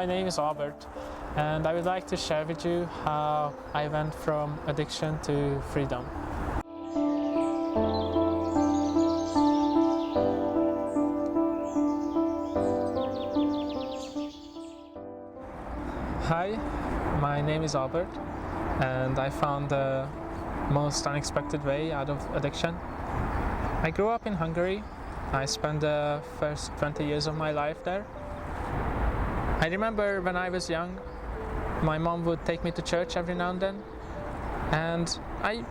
my name is Albert, and I would like to share with you how I went from addiction to freedom. Hi, my name is Albert, and I found the most unexpected way out of addiction. I grew up in Hungary. I spent the first 20 years of my life there. I remember when I was young, my mom would take me to church every now and then, and I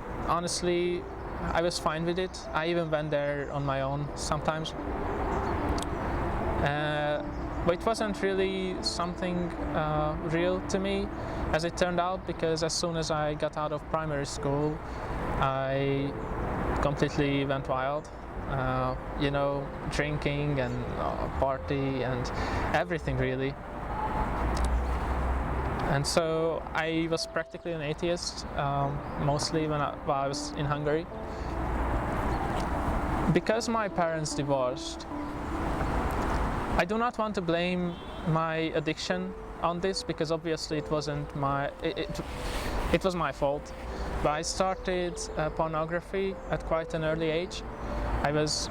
was fine with it. I even went there on my own sometimes. But it wasn't really something real to me, as it turned out, because as soon as I got out of primary school, I completely went wild. Drinking and party and everything really. And so I was practically an atheist, mostly while I was in Hungary. Because my parents divorced, I do not want to blame my addiction on this, because obviously it wasn't it was my fault. But I started pornography at quite an early age. I was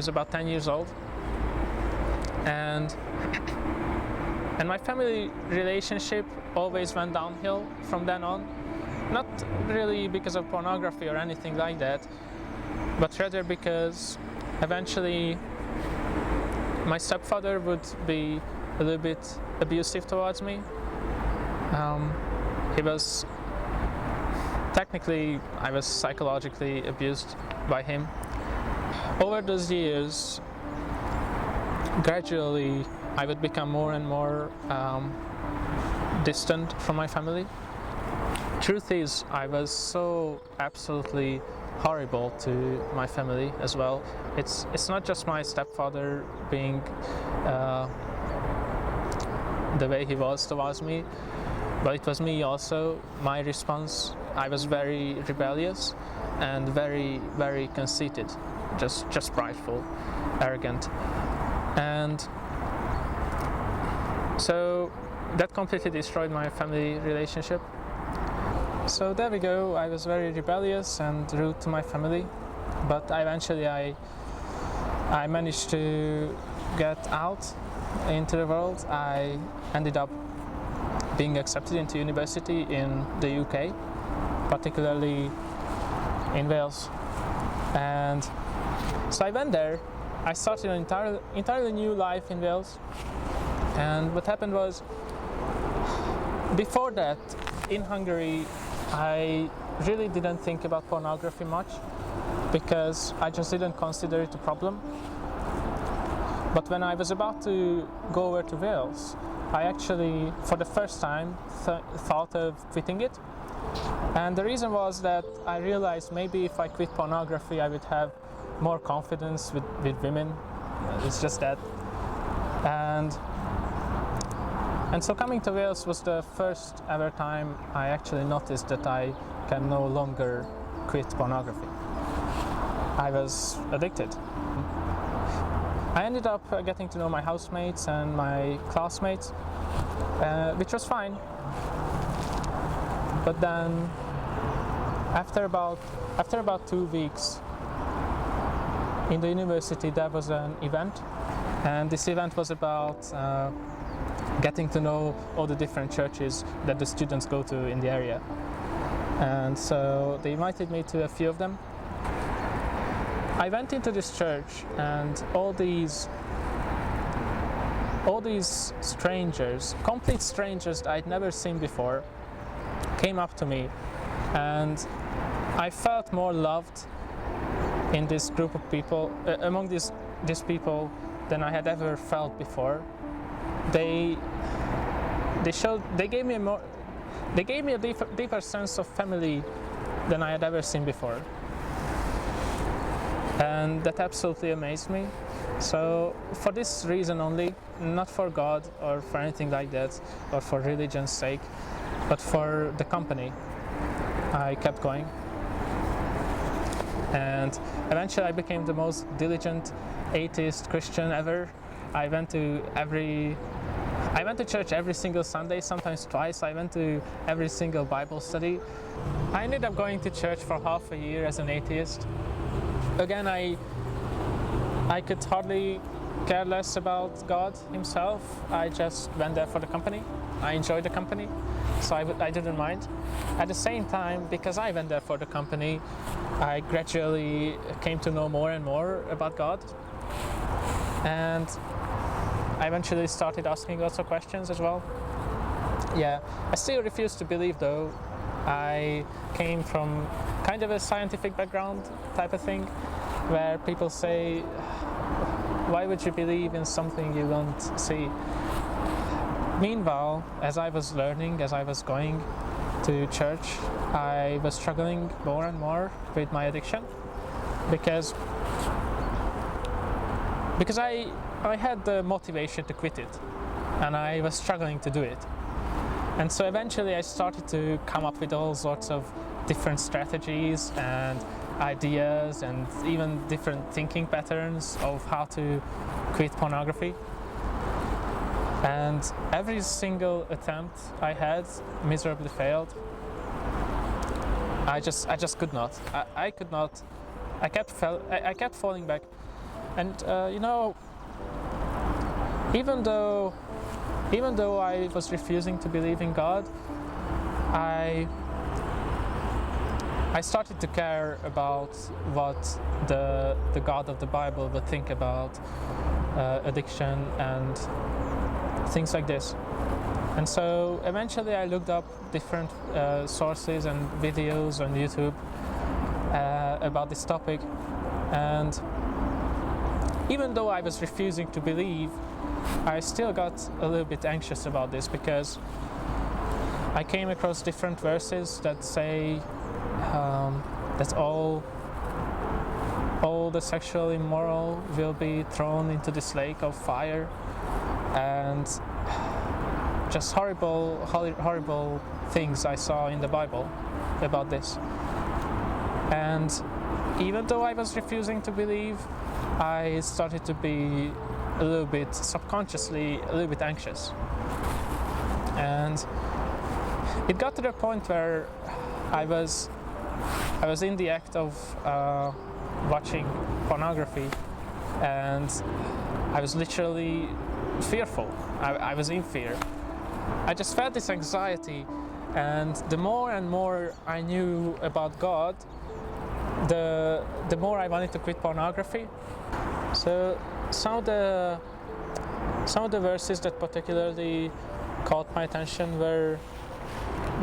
about 10 years old, and my family relationship always went downhill from then on. Not really because of pornography or anything like that, but rather because eventually my stepfather would be a little bit abusive towards me. I was psychologically abused by him. Over those years, gradually I would become more and more distant from my family. Truth is, I was so absolutely horrible to my family as well. It's not just my stepfather being the way he was towards me, but it was me also. My response, I was very rebellious and very, very conceited, just prideful, arrogant, and so that completely destroyed my family relationship. So there we go. I was very rebellious and rude to my family, but eventually I managed to get out into the world. I ended up being accepted into university in the UK, particularly in Wales, and so I went there. I started an entirely new life in Wales, and what happened was, before that, in Hungary, I really didn't think about pornography much, because I just didn't consider it a problem. But when I was about to go over to Wales, I actually, for the first time, thought of quitting it. And the reason was that I realized maybe if I quit pornography, I would have more confidence with women. It's just that. And so coming to Wales was the first ever time I actually noticed that I can no longer quit pornography. I was addicted. I ended up getting to know my housemates and my classmates, which was fine. But then, after about 2 weeks in the university, there was an event, and this event was about getting to know all the different churches that the students go to in the area. And so they invited me to a few of them. I went into this church, and all these strangers, complete strangers that I'd never seen before, came up to me, and I felt more loved in this group of people, among these people, than I had ever felt before. They gave me a deeper sense of family than I had ever seen before, and that absolutely amazed me. So for this reason only, not for God or for anything like that, or for religion's sake, but for the company, I kept going. And eventually I became the most diligent atheist Christian ever. I went to every I went to church every single Sunday, sometimes twice. I went to every single Bible study. I ended up going to church for half a year as an atheist. Again, I could hardly care less about God himself. I just went there for the company. I enjoyed the company, so I didn't mind. At the same time, because I went there for the company, I gradually came to know more and more about God. And I eventually started asking lots of questions as well. Yeah, I still refuse to believe though. I came from kind of a scientific background type of thing, where people say, why would you believe in something you don't see? Meanwhile, as I was learning, as I was going to church, I was struggling more and more with my addiction because I had the motivation to quit it, and I was struggling to do it. And so eventually I started to come up with all sorts of different strategies and ideas and even different thinking patterns of how to quit pornography. And every single attempt I had miserably failed. I just could not. I could not. I kept falling back. And even though I was refusing to believe in God, I started to care about what the God of the Bible would think about addiction and things like this. And so eventually I looked up different sources and videos on YouTube about this topic, and even though I was refusing to believe, I still got a little bit anxious about this, because I came across different verses that say that all the sexually immoral will be thrown into this lake of fire, and just horrible things I saw in the Bible about this. And even though I was refusing to believe, I started to be a little bit subconsciously a little bit anxious. And it got to the point where I was in the act of watching pornography, and I was literally fearful. I was in fear. I just felt this anxiety, and the more and more I knew about God, the more I wanted to quit pornography. So some of the verses that particularly caught my attention were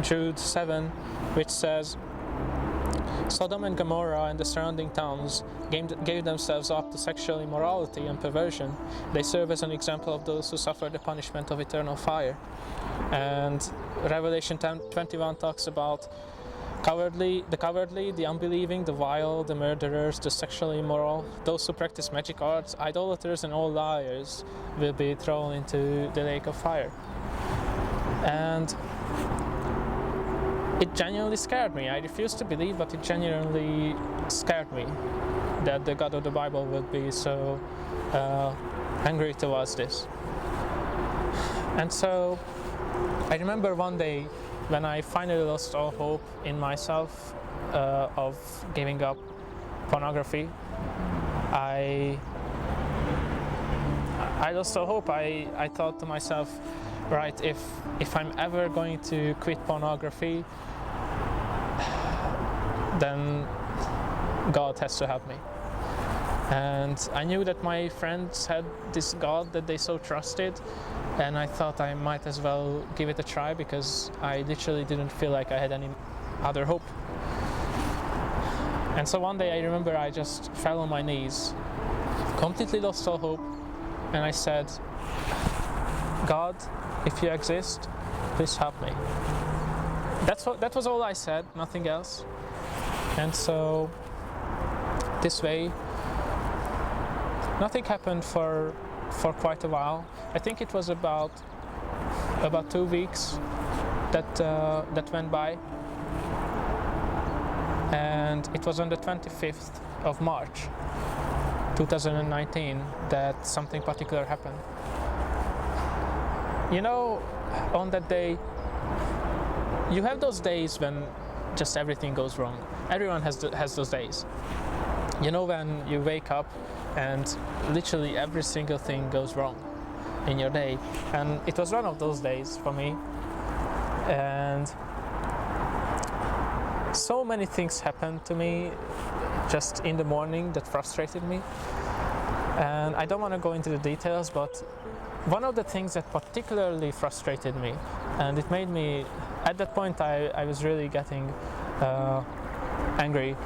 Jude 7, which says, Sodom and Gomorrah and the surrounding towns gave themselves up to sexual immorality and perversion. They serve as an example of those who suffer the punishment of eternal fire. And Revelation 10:21 talks about the cowardly, the unbelieving, the vile, the murderers, the sexually immoral, those who practice magic arts, idolaters, and all liars will be thrown into the lake of fire. And it genuinely scared me. I refused to believe, but it genuinely scared me that the God of the Bible would be so angry towards this. And so I remember one day when I finally lost all hope in myself of giving up pornography. I lost all hope. I thought to myself, right, if I'm ever going to quit pornography, then God has to help me. And I knew that my friends had this God that they so trusted, and I thought I might as well give it a try, because I literally didn't feel like I had any other hope. And so one day I remember I just fell on my knees, completely lost all hope, and I said, God, if you exist, please help me. That was all I said, nothing else. And so this way, nothing happened for quite a while. I think it was about 2 weeks that went by, and it was on the 25th of March 2019 that something particular happened. you know, on that day, you have those days when just everything goes wrong. Everyone has those days. You know, when you wake up and literally every single thing goes wrong in your day. And it was one of those days for me. And so many things happened to me just in the morning that frustrated me. And I don't want to go into the details, but one of the things that particularly frustrated me, and it made me, at that point I was really getting angry,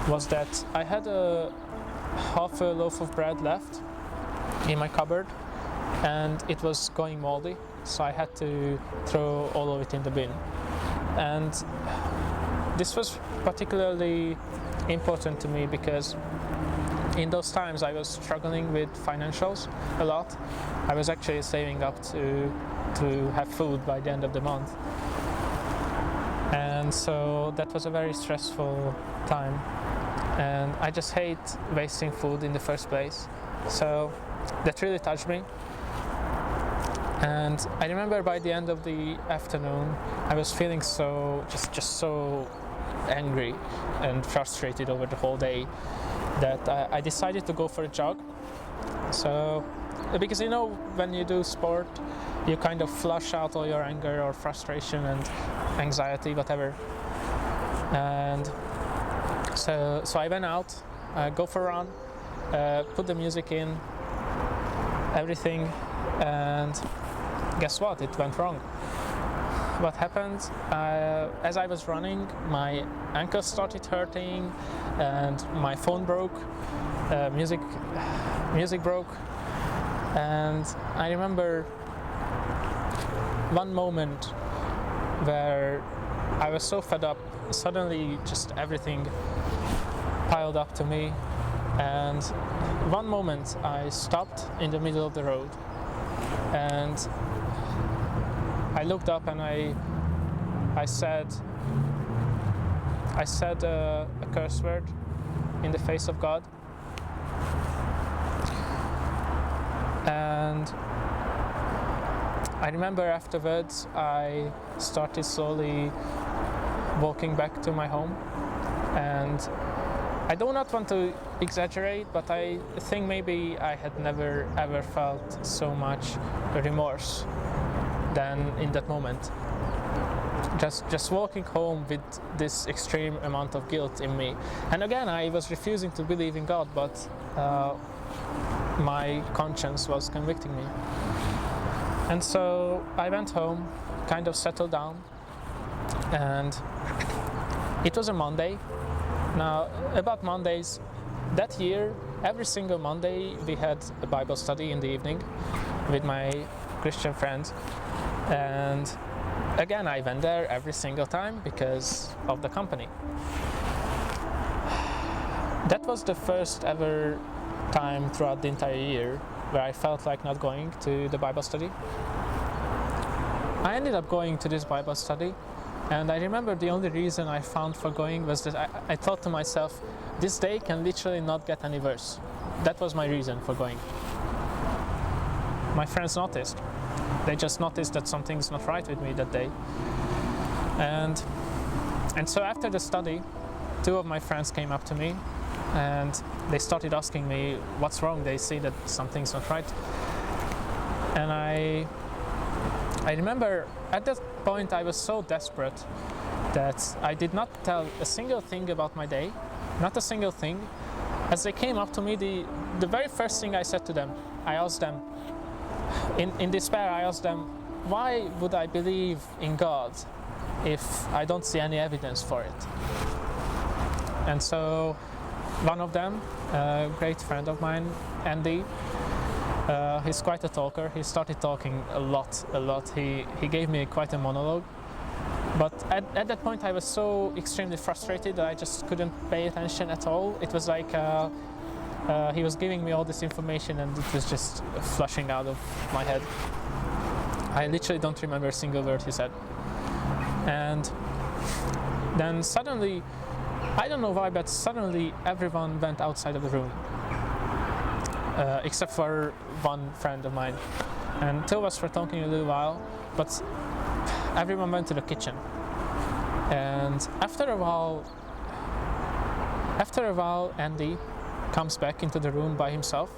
was that I had half a loaf of bread left in my cupboard and it was going moldy, so I had to throw all of it in the bin. And this was particularly important to me because in those times I was struggling with financials a lot. I was actually saving up to have food by the end of the month. And so that was a very stressful time. And I just hate wasting food in the first place. So that really touched me. And I remember by the end of the afternoon, I was feeling just so angry and frustrated over the whole day that I decided to go for a jog. So, because you know, when you do sport, you kind of flush out all your anger or frustration and anxiety, whatever. And so I went out, go for a run, put the music in, everything, and guess what? It went wrong. What happened? As I was running, my ankle started hurting, and my phone broke. Music broke, and I remember one moment where I was so fed up. Suddenly, just everything piled up to me, and one moment I stopped in the middle of the road, and I looked up and I said a curse word in the face of God, and I remember afterwards I started slowly walking back to my home, and I do not want to exaggerate, but I think maybe I had never ever felt so much remorse than in that moment. Just walking home with this extreme amount of guilt in me. And again, I was refusing to believe in God, but my conscience was convicting me. And so I went home, kind of settled down, and it was a Monday. Now, about Mondays, that year, every single Monday we had a Bible study in the evening with my Christian friends. And again, I went there every single time because of the company. That was the first ever time throughout the entire year where I felt like not going to the Bible study. I ended up going to this Bible study, and I remember the only reason I found for going was that I thought to myself, this day can literally not get any worse. That was my reason for going. My friends noticed. They just noticed that something's not right with me that day. And so after the study, two of my friends came up to me and they started asking me what's wrong. They see that something's not right. And I remember at that point I was so desperate that I did not tell a single thing about my day, not a single thing. As they came up to me, the very first thing I said to them, I asked them, in despair, I asked them, why would I believe in God if I don't see any evidence for it? And so one of them, a great friend of mine, Andy, he's quite a talker. He started talking a lot. He gave me quite a monologue. But at that point I was so extremely frustrated that I just couldn't pay attention at all. It was like he was giving me all this information and it was just flushing out of my head. I literally don't remember a single word he said. And then suddenly, I don't know why, but suddenly everyone went outside of the room. Except for one friend of mine. and two of us were talking a little while, but everyone went to the kitchen. And after a while, Andy comes back into the room by himself.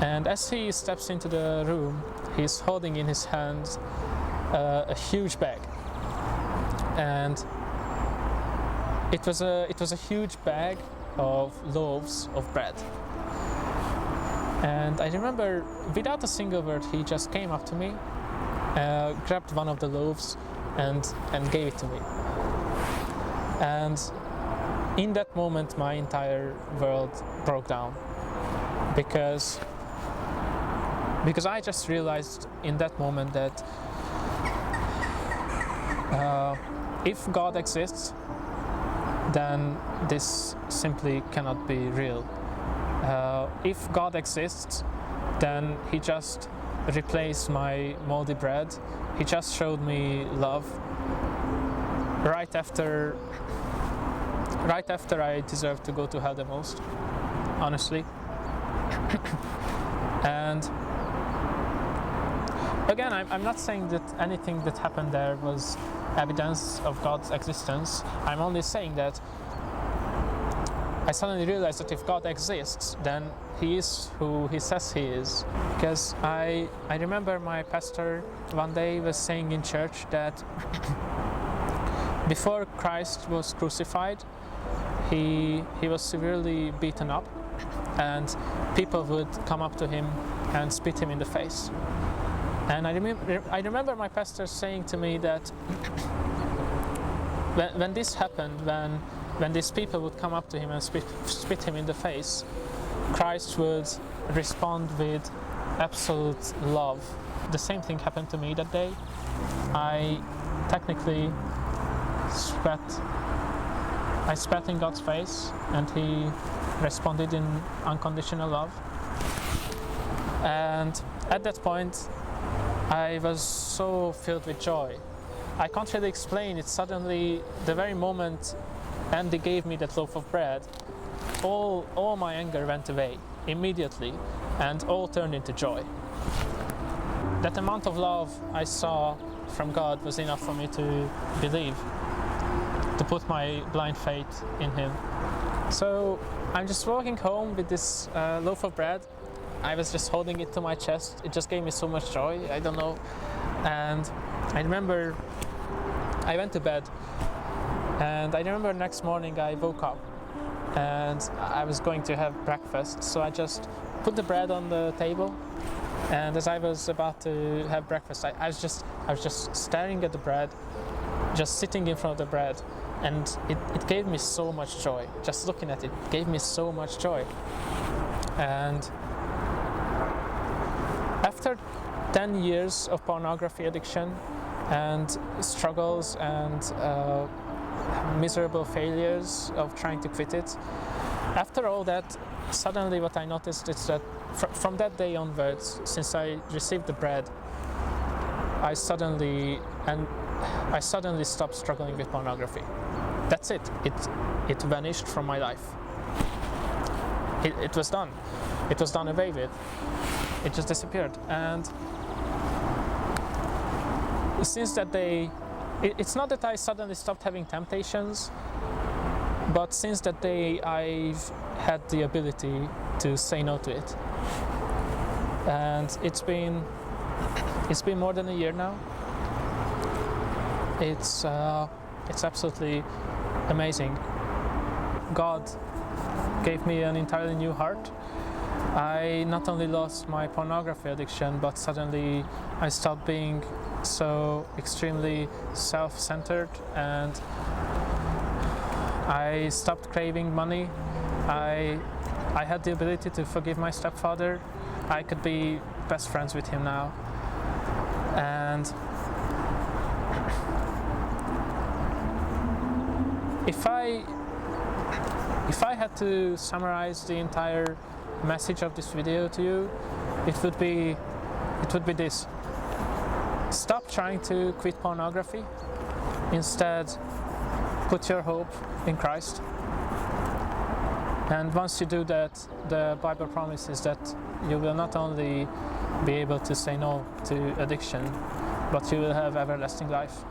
And as he steps into the room, he's holding in his hands a huge bag. And it was a huge bag of loaves of bread. And I remember, without a single word, he just came up to me, grabbed one of the loaves and gave it to me. And in that moment, my entire world broke down, because I just realized in that moment that if God exists, then this simply cannot be real. If God exists, then He just replaced my moldy bread. He just showed me love right after I deserved to go to hell the most, honestly. And again, I'm not saying that anything that happened there was evidence of God's existence. I'm only saying that I suddenly realized that if God exists, then He is who He says He is. Because I remember my pastor one day was saying in church that before Christ was crucified, he was severely beaten up, and people would come up to him and spit him in the face. And I remember my pastor saying to me that when this happened, when these people would come up to him and spit him in the face, Christ would respond with absolute love. The same thing happened to me that day. I technically I spat in God's face, and He responded in unconditional love. And at that point, I was so filled with joy. I can't really explain it. Suddenly, the very moment Andy gave me that loaf of bread, all my anger went away immediately, and all turned into joy. That amount of love I saw from God was enough for me to believe, to put my blind faith in Him. So I'm just walking home with this loaf of bread. I was just holding it to my chest. It just gave me so much joy, I don't know. And I remember I went to bed, and I remember next morning I woke up and I was going to have breakfast. So I just put the bread on the table, and as I was about to have breakfast, I was just staring at the bread, just sitting in front of the bread, and it gave me so much joy. Just looking at it gave me so much joy. And after 10 years of pornography addiction and struggles and miserable failures of trying to quit it, after all that, suddenly what I noticed is that from that day onwards, since I received the bread, I suddenly stopped struggling with pornography. That's it. It vanished from my life. It was done. It was done away with. It just disappeared. And since that day, it's not that I suddenly stopped having temptations, but since that day I've had the ability to say no to it. And it's been more than a year now. It's absolutely amazing. God gave me an entirely new heart. I not only lost my pornography addiction, but suddenly I stopped being so extremely self-centered, and I stopped craving money. I had the ability to forgive my stepfather. I could be best friends with him now. And if I had to summarize the entire message of this video to you, it would be this: stop trying to quit pornography. Instead, put your hope in Christ. And once you do that, the Bible promises that you will not only be able to say no to addiction, but you will have everlasting life.